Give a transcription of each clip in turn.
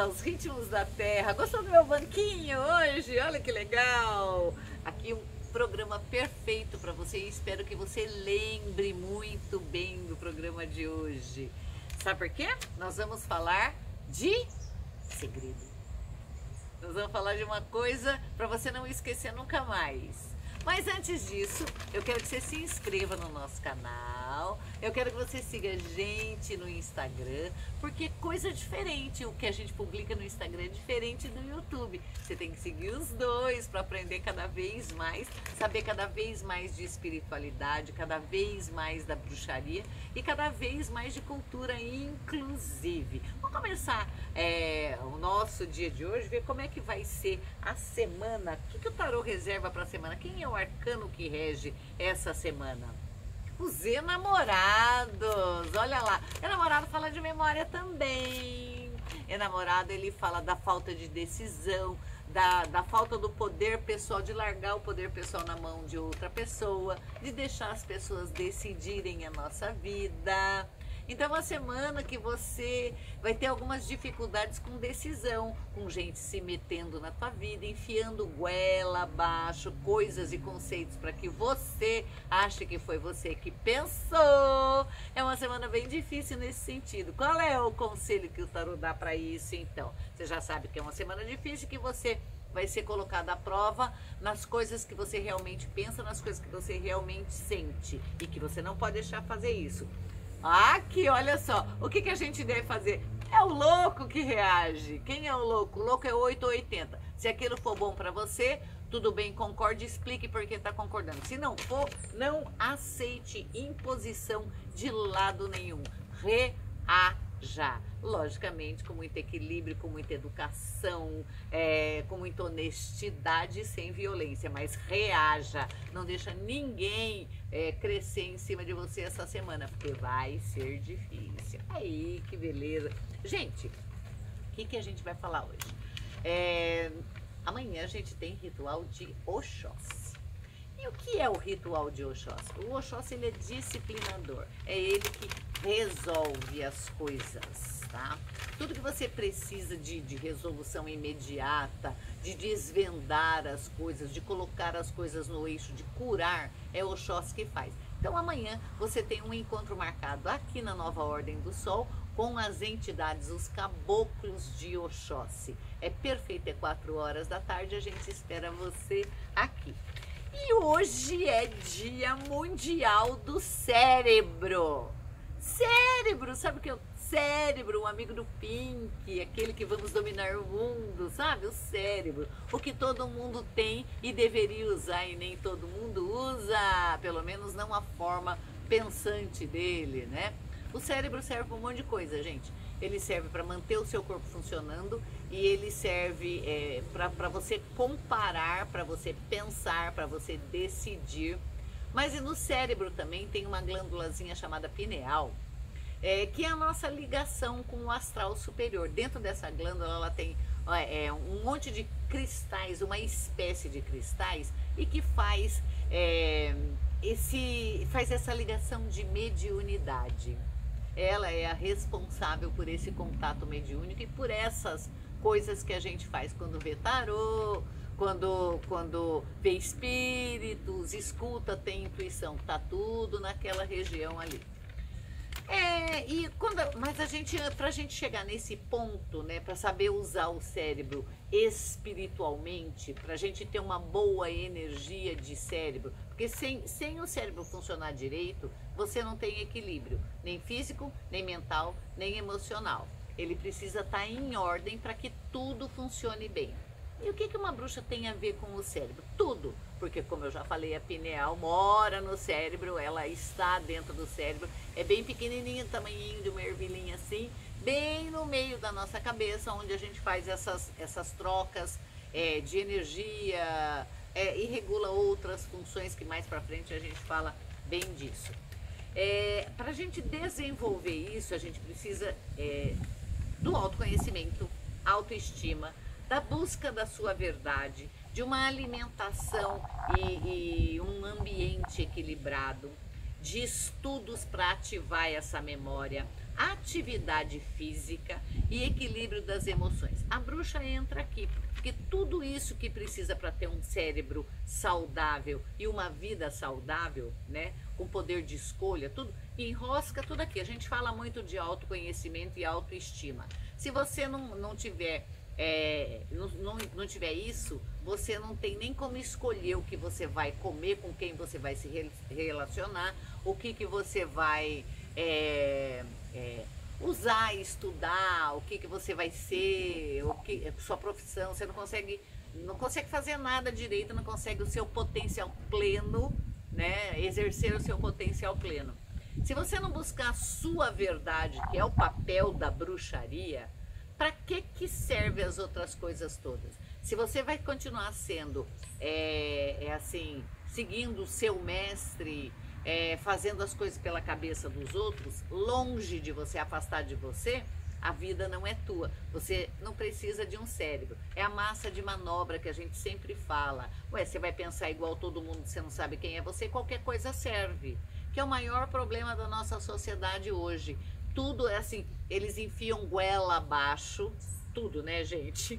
aos ritmos da terra. Gostou do meu banquinho hoje? Olha que legal! Aqui um programa perfeito para você e espero que você lembre muito bem do programa de hoje. Sabe por quê? Nós vamos falar de segredo. Nós vamos falar de uma coisa para você não esquecer nunca mais. Mas antes disso, eu quero que você se inscreva no nosso canal, eu quero que você siga a gente no Instagram, porque coisa diferente, o que a gente publica no Instagram é diferente do YouTube. Você tem que seguir os dois para aprender cada vez mais, saber cada vez mais de espiritualidade, cada vez mais da bruxaria e cada vez mais de cultura inclusive. Vamos começar o nosso dia de hoje, ver como é que vai ser a semana, o que o tarô reserva para a semana, quem é o arcano que rege essa semana? Os enamorados, olha lá, enamorado fala de memória também, enamorado ele fala da falta de decisão, da falta do poder pessoal, de largar o poder pessoal na mão de outra pessoa, de deixar as pessoas decidirem a nossa vida. Então é uma semana que você vai ter algumas dificuldades com decisão, com gente se metendo na tua vida, enfiando goela abaixo, coisas e conceitos para que você ache que foi você que pensou. É uma semana bem difícil nesse sentido. Qual é o conselho que o tarô dá para isso então? Você já sabe que é uma semana difícil, que você vai ser colocado à prova nas coisas que você realmente pensa, nas coisas que você realmente sente e que você não pode deixar fazer isso. Aqui, olha só, o que a gente deve fazer? É o louco que reage. Quem é o louco? O louco é 8 ou 80. Se aquilo for bom para você, tudo bem, concorde, explique por que está concordando. Se não for, não aceite imposição de lado nenhum. Reaja. Logicamente, com muito equilíbrio, com muita educação, com muita honestidade, sem violência, mas reaja. Não deixa ninguém crescer em cima de você essa semana, porque vai ser difícil. Aí, que beleza. Gente, o que a gente vai falar hoje? Amanhã a gente tem ritual de Oxóssi. E o que é o ritual de Oxóssi? O Oxóssi, ele é disciplinador, é ele que resolve as coisas, tá? Tudo que você precisa de resolução imediata, de desvendar as coisas, de colocar as coisas no eixo, de curar, é o Oxóssi que faz. Então amanhã você tem um encontro marcado aqui na Nova Ordem do Sol com as entidades, os caboclos de Oxóssi. É perfeito, é 4 horas da tarde, a gente espera você aqui. E hoje é Dia Mundial do Cérebro. Cérebro, sabe o que é o cérebro? Um amigo do Pink, aquele que vamos dominar o mundo, sabe? O cérebro, o que todo mundo tem e deveria usar e nem todo mundo usa, pelo menos não a forma pensante dele, né? O cérebro serve para um monte de coisa, gente. Ele serve para manter o seu corpo funcionando e ele serve para você comparar, para você pensar, para você decidir. Mas e no cérebro também tem uma glândulazinha chamada pineal, que é a nossa ligação com o astral superior. Dentro dessa glândula ela tem um monte de cristais, uma espécie de cristais, e que faz essa ligação de mediunidade. Ela é a responsável por esse contato mediúnico e por essas coisas que a gente faz quando vê tarô, quando vê espíritos, escuta, tem intuição, tá tudo naquela região ali. Mas pra gente chegar nesse ponto, né, para saber usar o cérebro espiritualmente, pra gente ter uma boa energia de cérebro, porque sem o cérebro funcionar direito, você não tem equilíbrio, nem físico, nem mental, nem emocional. Ele precisa estar em ordem para que tudo funcione bem. E o que uma bruxa tem a ver com o cérebro? Tudo, porque como eu já falei, a pineal mora no cérebro, ela está dentro do cérebro, é bem pequenininha, tamanhinho de uma ervilhinha assim, bem no meio da nossa cabeça, onde a gente faz essas trocas de energia e regula outras funções que mais para frente a gente fala bem disso. Para a gente desenvolver isso, a gente precisa do autoconhecimento, autoestima, da busca da sua verdade, de uma alimentação e um ambiente equilibrado, de estudos para ativar essa memória, atividade física e equilíbrio das emoções. A bruxa entra aqui, porque tudo isso que precisa para ter um cérebro saudável e uma vida saudável, né, com poder de escolha, tudo, enrosca tudo aqui. A gente fala muito de autoconhecimento e autoestima. Se você não tiver não tiver isso, você não tem nem como escolher o que você vai comer, com quem você vai se relacionar, o que você vai usar, estudar, o que você vai ser, sua profissão. Você não consegue fazer nada direito, não consegue o seu potencial pleno, né, exercer o seu potencial pleno. Se você não buscar a sua verdade, que é o papel da bruxaria, para que serve as outras coisas todas? Se você vai continuar sendo, assim, seguindo o seu mestre, fazendo as coisas pela cabeça dos outros, longe de você, afastar de você, a vida não é tua. Você não precisa de um cérebro. É a massa de manobra que a gente sempre fala. Ué, você vai pensar igual todo mundo, você não sabe quem é você, qualquer coisa serve. Que é o maior problema da nossa sociedade hoje. Tudo é assim, eles enfiam goela abaixo, tudo, né, gente?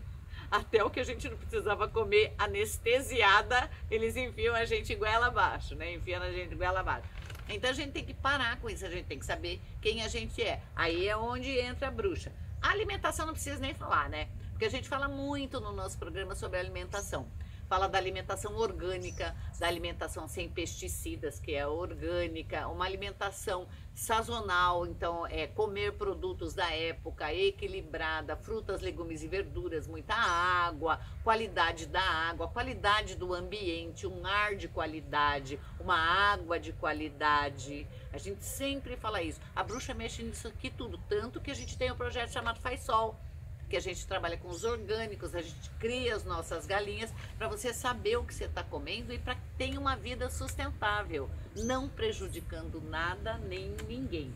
Até o que a gente não precisava comer anestesiada, eles enfiam a gente goela abaixo, né? Enfiam a gente goela abaixo. Então a gente tem que parar com isso, a gente tem que saber quem a gente é. Aí é onde entra a bruxa. A alimentação não precisa nem falar, né? Porque a gente fala muito no nosso programa sobre alimentação. Fala da alimentação orgânica, da alimentação sem pesticidas, que é orgânica, uma alimentação sazonal, então comer produtos da época, equilibrada, frutas, legumes e verduras, muita água, qualidade da água, qualidade do ambiente, um ar de qualidade, uma água de qualidade. A gente sempre fala isso. A bruxa mexe nisso aqui tudo, tanto que a gente tem um projeto chamado Faz Sol, que a gente trabalha com os orgânicos, a gente cria as nossas galinhas para você saber o que você está comendo e para que tenha uma vida sustentável, não prejudicando nada nem ninguém.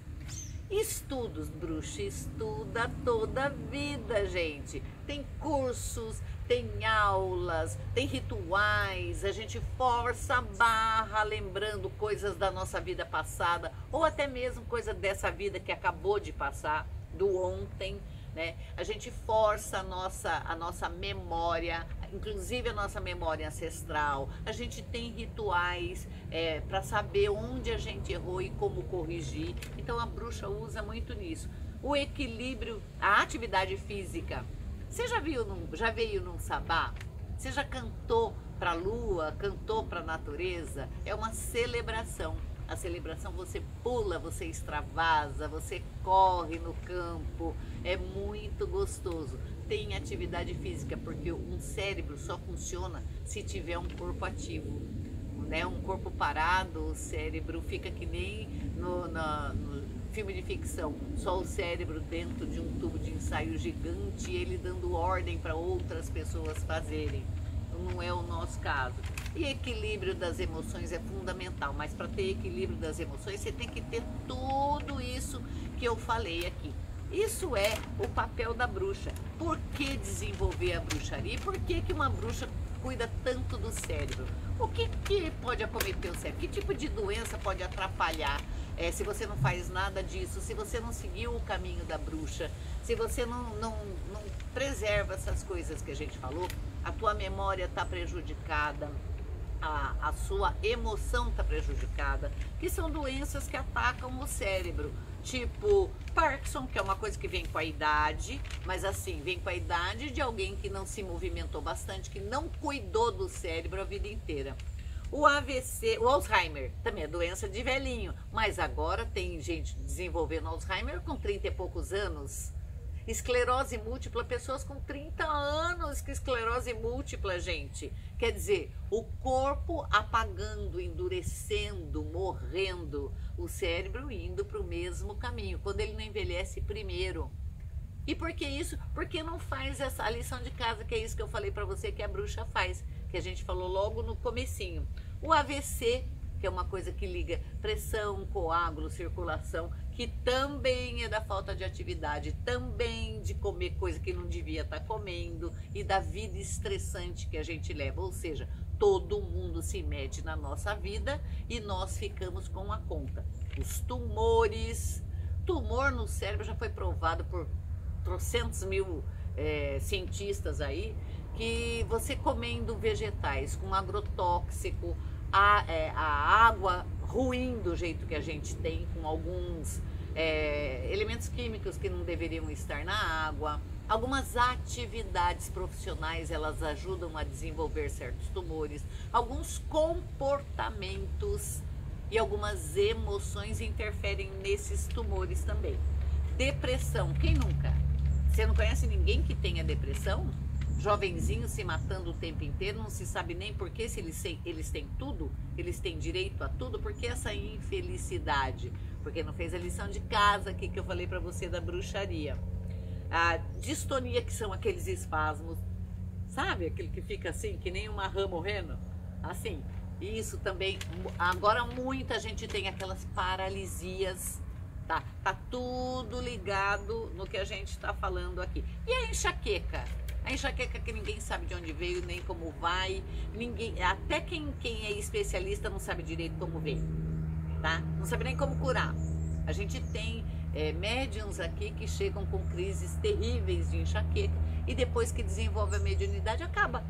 Estudos, bruxa estuda toda a vida, gente. Tem cursos, tem aulas, tem rituais, a gente força a barra lembrando coisas da nossa vida passada ou até mesmo coisa dessa vida que acabou de passar, do ontem. Né? A gente força a nossa memória, inclusive a nossa memória ancestral. A gente tem rituais para saber onde a gente errou e como corrigir. Então a bruxa usa muito nisso. O equilíbrio, a atividade física. Você já veio num sabá? Você já cantou para a lua, cantou para a natureza? É uma celebração. A celebração, você pula, você extravasa, você corre no campo, é muito gostoso. Tem atividade física, porque um cérebro só funciona se tiver um corpo ativo, né? Um corpo parado, o cérebro fica que nem no filme de ficção, só o cérebro dentro de um tubo de ensaio gigante, ele dando ordem para outras pessoas fazerem. Não é o nosso caso. E equilíbrio das emoções é fundamental, mas para ter equilíbrio das emoções você tem que ter tudo isso que eu falei aqui. Isso é o papel da bruxa. Por que desenvolver a bruxaria? E por que uma bruxa cuida tanto do cérebro? O que pode acometer o cérebro? Que tipo de doença pode atrapalhar se você não faz nada disso, se você não seguiu o caminho da bruxa, se você não preserva essas coisas que a gente falou? A tua memória está prejudicada, a sua emoção está prejudicada, que são doenças que atacam o cérebro, tipo Parkinson, que é uma coisa que vem com a idade, mas assim, vem com a idade de alguém que não se movimentou bastante, que não cuidou do cérebro a vida inteira. O AVC, o Alzheimer, também é doença de velhinho, mas agora tem gente desenvolvendo Alzheimer com 30 e poucos anos. Esclerose múltipla, pessoas com 30 anos com esclerose múltipla, gente. Quer dizer, o corpo apagando, endurecendo, morrendo, o cérebro indo para o mesmo caminho, quando ele não envelhece primeiro. E por que isso? Porque não faz a lição de casa, que é isso que eu falei para você que a bruxa faz, que a gente falou logo no comecinho. O AVC, que é uma coisa que liga pressão, coágulo, circulação, que também é da falta de atividade, também de comer coisa que não devia estar comendo e da vida estressante que a gente leva. Ou seja, todo mundo se mete na nossa vida e nós ficamos com a conta. Os tumores, tumor no cérebro já foi provado por trocentos mil cientistas aí, que você comendo vegetais com agrotóxico, a água ruim do jeito que a gente tem, com alguns elementos químicos que não deveriam estar na água, algumas atividades profissionais, elas ajudam a desenvolver certos tumores, alguns comportamentos e algumas emoções interferem nesses tumores também. Depressão, quem nunca? Você não conhece ninguém que tenha depressão? Jovenzinho se matando o tempo inteiro, não se sabe nem por que, se eles têm tudo, eles têm direito a tudo, porque essa infelicidade, porque não fez a lição de casa aqui que eu falei para você da bruxaria. A distonia, que são aqueles espasmos, sabe? Aquele que fica assim, que nem uma rã morrendo, assim. Isso também, agora muita gente tem aquelas paralisias, tá tudo ligado no que a gente está falando aqui. E a enxaqueca? A enxaqueca que ninguém sabe de onde veio, nem como vai, até quem é especialista não sabe direito como veio, tá? Não sabe nem como curar. A gente tem médiums aqui que chegam com crises terríveis de enxaqueca e depois que desenvolve a mediunidade acaba.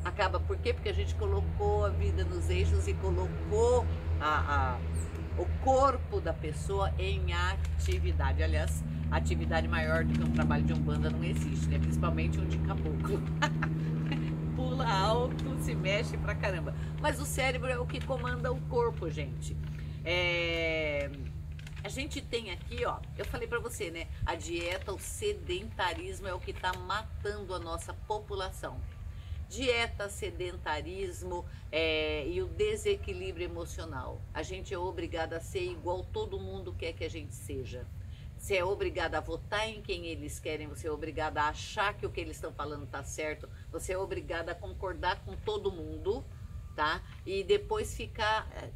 Acaba por quê? Porque a gente colocou a vida nos eixos e colocou o corpo da pessoa em atividade. Aliás, atividade maior do que um trabalho de umbanda não existe, né? Principalmente um de caboclo. Pula alto, se mexe pra caramba. Mas o cérebro é o que comanda o corpo, gente. A gente tem aqui, ó, eu falei pra você, né? A dieta, o sedentarismo é o que tá matando a nossa população. Dieta, sedentarismo e o desequilíbrio emocional. A gente é obrigada a ser igual todo mundo quer que a gente seja. Você é obrigada a votar em quem eles querem, você é obrigada a achar que o que eles estão falando tá certo, você é obrigada a concordar com todo mundo, tá? E depois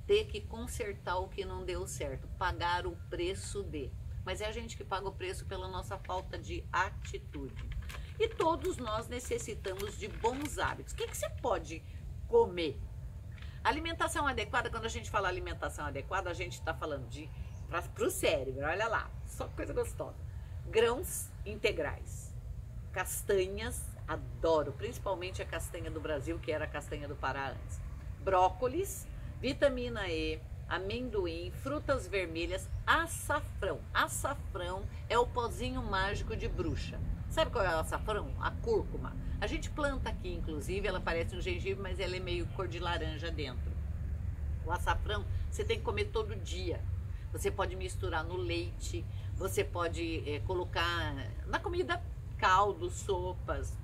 ter que consertar o que não deu certo, pagar o preço de. Mas é a gente que paga o preço pela nossa falta de atitude. E todos nós necessitamos de bons hábitos. O que você pode comer? Alimentação adequada, quando a gente fala alimentação adequada, a gente está falando para o cérebro, olha lá, só coisa gostosa. Grãos integrais, castanhas, adoro, principalmente a castanha do Brasil, que era a castanha do Pará antes. Brócolis, vitamina E, amendoim, frutas vermelhas, açafrão. Açafrão é o pozinho mágico de bruxa. Sabe qual é o açafrão? A cúrcuma. A gente planta aqui, inclusive, ela parece um gengibre, mas ela é meio cor de laranja dentro. O açafrão você tem que comer todo dia. Você pode misturar no leite, você pode colocar na comida caldo, sopas.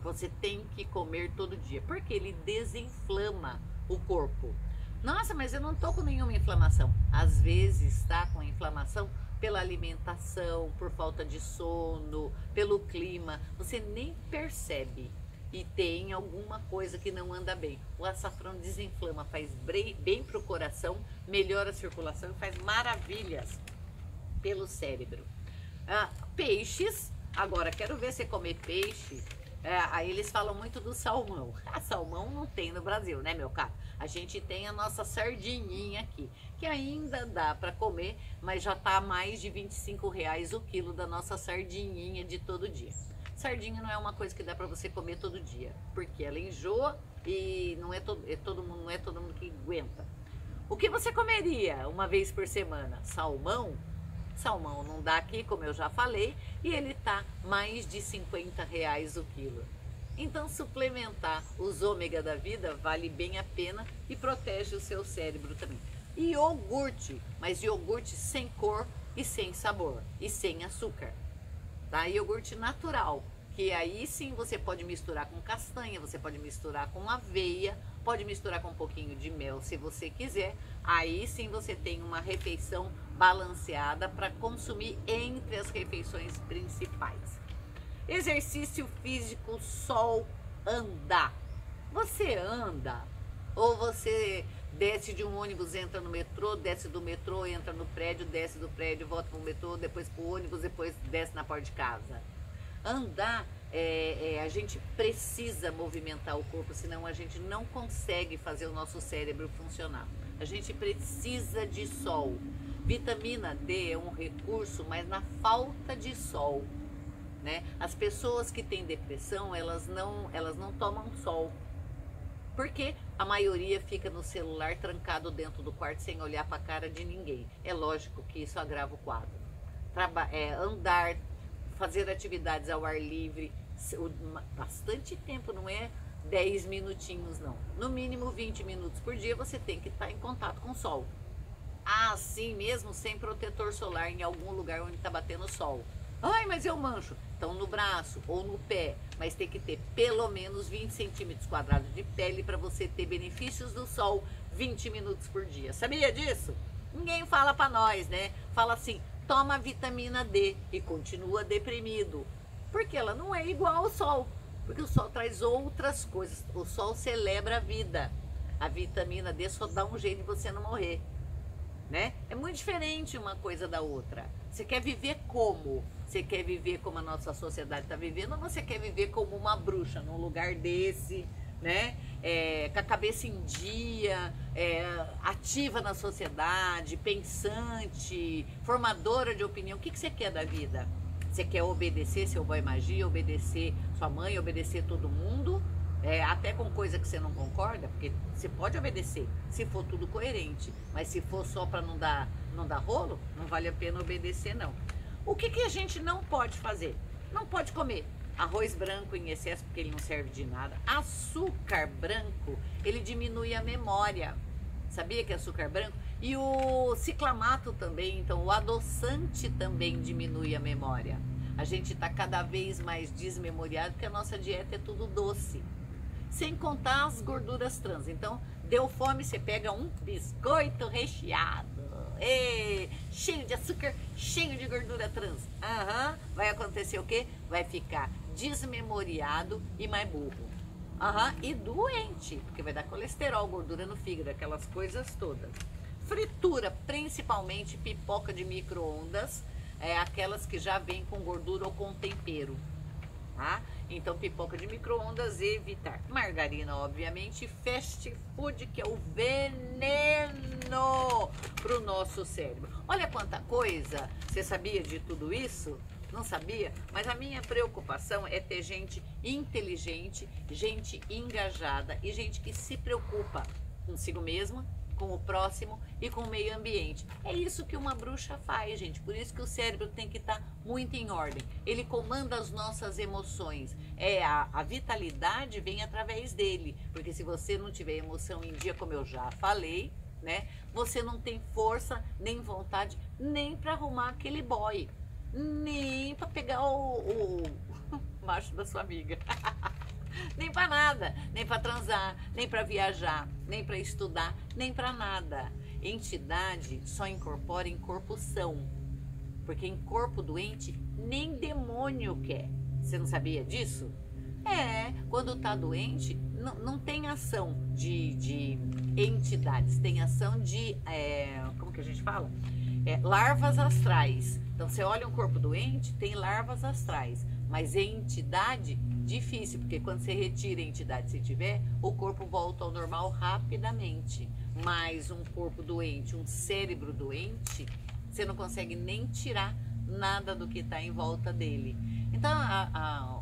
Você tem que comer todo dia, porque ele desinflama o corpo. Nossa, mas eu não tô com nenhuma inflamação. Às vezes está com inflamação pela alimentação, por falta de sono, pelo clima. Você nem percebe e tem alguma coisa que não anda bem. O açafrão desinflama, faz bem pro coração, melhora a circulação e faz maravilhas pelo cérebro. Peixes, agora quero ver você comer peixe. Aí eles falam muito do salmão. Salmão não tem no Brasil, né, meu caro? A gente tem a nossa sardinhinha aqui, que ainda dá para comer, mas já tá mais de R$ 25 o quilo da nossa sardinhinha de todo dia. Sardinha não é uma coisa que dá para você comer todo dia, porque ela enjoa e não é todo mundo que aguenta. O que você comeria uma vez por semana? Salmão? Salmão não dá aqui, como eu já falei, e ele tá mais de R$ 50 o quilo. Então suplementar os ômega da vida vale bem a pena e protege o seu cérebro também. E iogurte, mas iogurte sem cor e sem sabor e sem açúcar, tá? Iogurte natural, que aí sim você pode misturar com castanha, você pode misturar com aveia, pode misturar com um pouquinho de mel se você quiser. Aí sim você tem uma refeição balanceada para consumir entre as refeições principais. Exercício físico, sol, andar. Você anda ou você desce de um ônibus, entra no metrô, desce do metrô, entra no prédio, desce do prédio, volta para o metrô, depois para o ônibus, depois desce na porta de casa. Andar, a gente precisa movimentar o corpo, senão a gente não consegue fazer o nosso cérebro funcionar. A gente precisa de sol. Vitamina D é um recurso, mas na falta de sol, né? As pessoas que têm depressão, elas não tomam sol. Porque a maioria fica no celular trancado dentro do quarto sem olhar para a cara de ninguém. É lógico que isso agrava o quadro. Andar, fazer atividades ao ar livre, bastante tempo, não é 10 minutinhos não. No mínimo 20 minutos por dia você tem que estar em contato com o sol. Assim mesmo, sem protetor solar em algum lugar onde está batendo sol. Ai, mas eu mancho. Então no braço ou no pé, mas tem que ter pelo menos 20 centímetros quadrados de pele para você ter benefícios do sol 20 minutos por dia. Sabia disso? Ninguém fala para nós, né? Fala assim, toma vitamina D e continua deprimido. Porque ela não é igual ao sol. Porque o sol traz outras coisas. O sol celebra a vida. A vitamina D só dá um jeito de você não morrer, né? É muito diferente uma coisa da outra. Você quer viver como? Você quer viver como a nossa sociedade está vivendo, ou você quer viver como uma bruxa num lugar desse, né? Com a cabeça em dia, ativa na sociedade, pensante, formadora de opinião. O que você quer da vida? Você quer obedecer seu boy magia, obedecer sua mãe, obedecer todo mundo? Até com coisa que você não concorda, porque você pode obedecer, se for tudo coerente, mas se for só para não dar rolo, não vale a pena obedecer não. O que a gente não pode fazer? Não pode comer arroz branco em excesso, porque ele não serve de nada. Açúcar branco, ele diminui a memória. Sabia que é açúcar branco? E o ciclamato também, então o adoçante também diminui a memória. A gente está cada vez mais desmemoriado, porque a nossa dieta é tudo doce. Sem contar as gorduras trans. Então, deu fome, você pega um biscoito recheado, cheio de açúcar, cheio de gordura trans. Vai acontecer o quê? Vai ficar desmemoriado e mais burro. E doente, porque vai dar colesterol, gordura no fígado, aquelas coisas todas. Fritura, principalmente pipoca de micro-ondas, aquelas que já vêm com gordura ou com tempero. Então pipoca de micro-ondas, evitar. Margarina, obviamente. Fast food, que é o veneno para o nosso cérebro. Olha quanta coisa. Você sabia de tudo isso? Não sabia? Mas a minha preocupação é ter gente inteligente, gente engajada e gente que se preocupa consigo mesma, com o próximo e com o meio ambiente. É isso que uma bruxa faz, gente. Por isso que o cérebro tem que estar muito em ordem. Ele comanda as nossas emoções. A vitalidade vem através dele. Porque se você não tiver emoção em dia, como eu já falei, né? Você não tem força, nem vontade, nem para arrumar aquele boy. Nem para pegar o macho da sua amiga. Nem para nada, nem para transar, nem para viajar, nem para estudar, nem para nada. Entidade só incorpora em corpo são, porque em corpo doente nem demônio quer. Você não sabia disso? Quando tá doente, não tem ação de entidades, tem ação de, como que a gente fala? Larvas astrais. Então você olha um corpo doente, tem larvas astrais, mas entidade difícil, porque quando você retira a entidade, se tiver, o corpo volta ao normal rapidamente. Mas um corpo doente, um cérebro doente, você não consegue nem tirar nada do que está em volta dele. Então,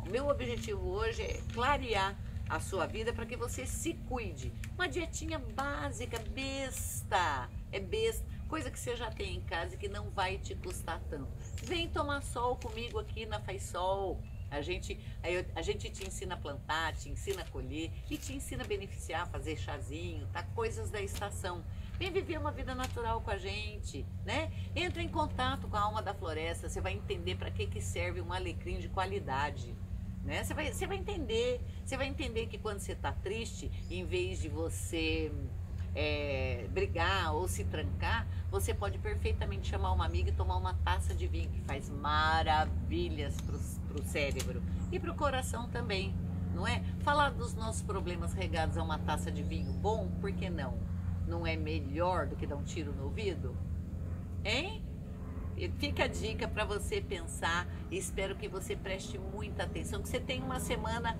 o meu objetivo hoje é clarear a sua vida para que você se cuide. Uma dietinha básica, besta, besta, coisa que você já tem em casa e que não vai te custar tanto. Vem tomar sol comigo aqui na Faz Sol. A gente te ensina a plantar, te ensina a colher e te ensina a beneficiar, fazer chazinho, tá? Coisas da estação. Vem viver uma vida natural com a gente, né? Entra em contato com a alma da floresta, você vai entender para que serve um alecrim de qualidade, né? Você vai entender que quando você tá triste, em vez de você brigar ou se trancar, você pode perfeitamente chamar uma amiga e tomar uma taça de vinho, que faz maravilhas pro cérebro e pro coração também, não é? Falar dos nossos problemas regados a uma taça de vinho bom, por que não? Não é melhor do que dar um tiro no ouvido? Hein? E fica a dica para você pensar, e espero que você preste muita atenção, que você tenha uma semana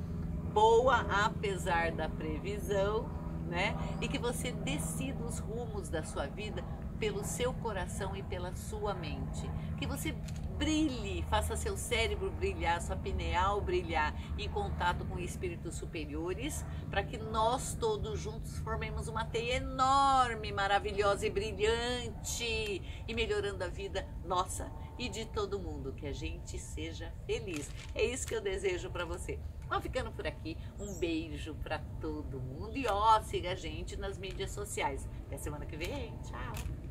boa, apesar da previsão, né? E que você decida os rumos da sua vida pelo seu coração e pela sua mente. Que você brilhe, faça seu cérebro brilhar, sua pineal brilhar em contato com espíritos superiores, para que nós todos juntos formemos uma teia enorme, maravilhosa e brilhante, e melhorando a vida nossa e de todo mundo, que a gente seja feliz. É isso que eu desejo para você. Vamos ficando por aqui, um beijo para todo mundo e siga a gente nas mídias sociais. Até semana que vem, tchau!